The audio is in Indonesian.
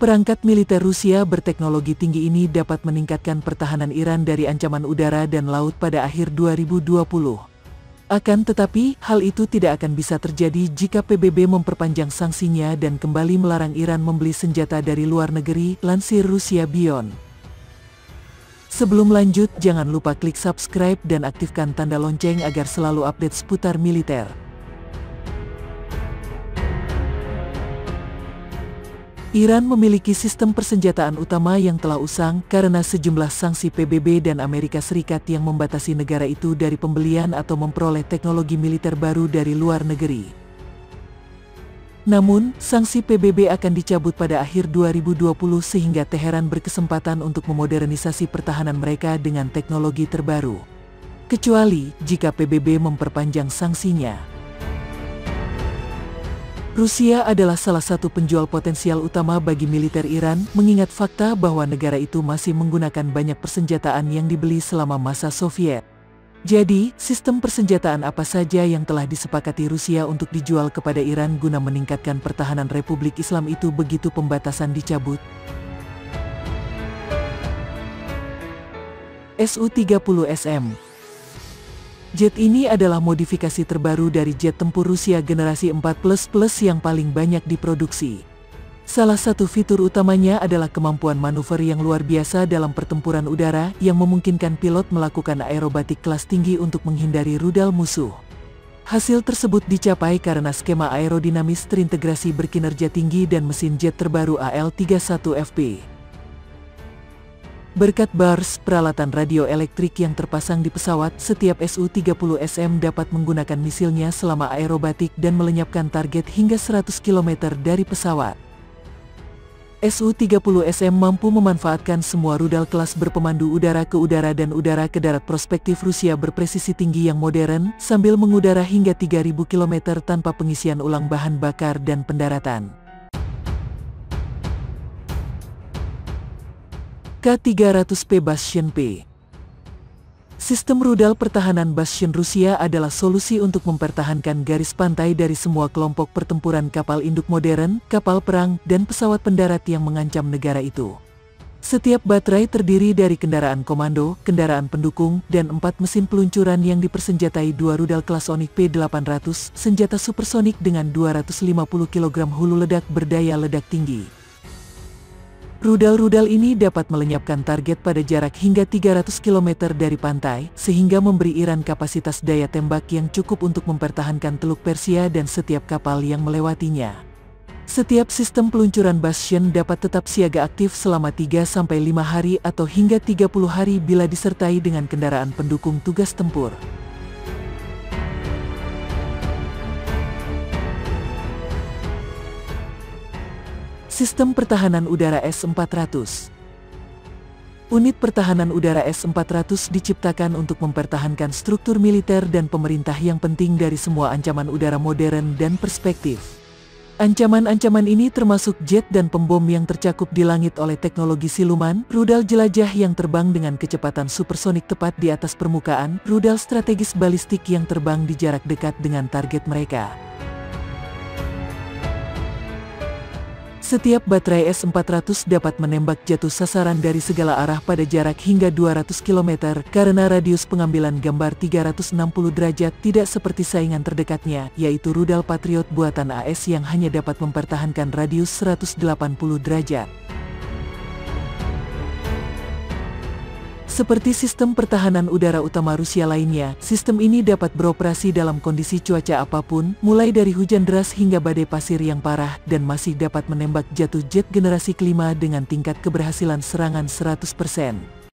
Perangkat militer Rusia berteknologi tinggi ini dapat meningkatkan pertahanan Iran dari ancaman udara dan laut pada akhir 2020. Akan tetapi, hal itu tidak akan bisa terjadi jika PBB memperpanjang sanksinya dan kembali melarang Iran membeli senjata dari luar negeri, lansir Rusia Beyond. Sebelum lanjut, jangan lupa klik subscribe dan aktifkan tanda lonceng agar selalu update seputar militer. Iran memiliki sistem persenjataan utama yang telah usang karena sejumlah sanksi PBB dan Amerika Serikat yang membatasi negara itu dari pembelian atau memperoleh teknologi militer baru dari luar negeri. Namun, sanksi PBB akan dicabut pada akhir 2020 sehingga Teheran berkesempatan untuk memodernisasi pertahanan mereka dengan teknologi terbaru. Kecuali jika PBB memperpanjang sanksinya. Rusia adalah salah satu penjual potensial utama bagi militer Iran, mengingat fakta bahwa negara itu masih menggunakan banyak persenjataan yang dibeli selama masa Soviet. Jadi, sistem persenjataan apa saja yang telah disepakati Rusia untuk dijual kepada Iran guna meningkatkan pertahanan Republik Islam itu begitu pembatasan dicabut? Su-30SM. Jet ini adalah modifikasi terbaru dari jet tempur Rusia generasi 4++ yang paling banyak diproduksi. Salah satu fitur utamanya adalah kemampuan manuver yang luar biasa dalam pertempuran udara yang memungkinkan pilot melakukan aerobatik kelas tinggi untuk menghindari rudal musuh. Hasil tersebut dicapai karena skema aerodinamis terintegrasi berkinerja tinggi dan mesin jet terbaru AL-31FP. Berkat bars peralatan radio elektrik yang terpasang di pesawat, setiap Su-30SM dapat menggunakan misilnya selama aerobatik dan melenyapkan target hingga 100 km dari pesawat. Su-30SM mampu memanfaatkan semua rudal kelas berpemandu udara ke udara dan udara ke darat prospektif Rusia berpresisi tinggi yang modern, sambil mengudara hingga 3.000 km tanpa pengisian ulang bahan bakar dan pendaratan. K-300P Bastion P. Sistem rudal pertahanan Bastion Rusia adalah solusi untuk mempertahankan garis pantai dari semua kelompok pertempuran kapal induk modern, kapal perang, dan pesawat pendarat yang mengancam negara itu. Setiap baterai terdiri dari kendaraan komando, kendaraan pendukung, dan 4 mesin peluncuran yang dipersenjatai 2 rudal kelas Onyx P-800, senjata supersonik dengan 250 kg hulu ledak berdaya ledak tinggi. Rudal-rudal ini dapat melenyapkan target pada jarak hingga 300 km dari pantai, sehingga memberi Iran kapasitas daya tembak yang cukup untuk mempertahankan Teluk Persia dan setiap kapal yang melewatinya. Setiap sistem peluncuran Bastion dapat tetap siaga aktif selama 3-5 hari atau hingga 30 hari bila disertai dengan kendaraan pendukung tugas tempur. Sistem Pertahanan Udara S-400. Unit pertahanan udara S-400 diciptakan untuk mempertahankan struktur militer dan pemerintah yang penting dari semua ancaman udara modern dan perspektif. Ancaman-ancaman ini termasuk jet dan pembom yang tercakup di langit oleh teknologi siluman, rudal jelajah yang terbang dengan kecepatan supersonik tepat di atas permukaan, rudal strategis balistik yang terbang di jarak dekat dengan target mereka. Setiap baterai S-400 dapat menembak jatuh sasaran dari segala arah pada jarak hingga 200 km karena radius pengambilan gambar 360 derajat tidak seperti saingan terdekatnya, yaitu rudal Patriot buatan AS yang hanya dapat mempertahankan radius 180 derajat. Seperti sistem pertahanan udara utama Rusia lainnya, sistem ini dapat beroperasi dalam kondisi cuaca apapun, mulai dari hujan deras hingga badai pasir yang parah, dan masih dapat menembak jatuh jet generasi kelima dengan tingkat keberhasilan serangan 100%.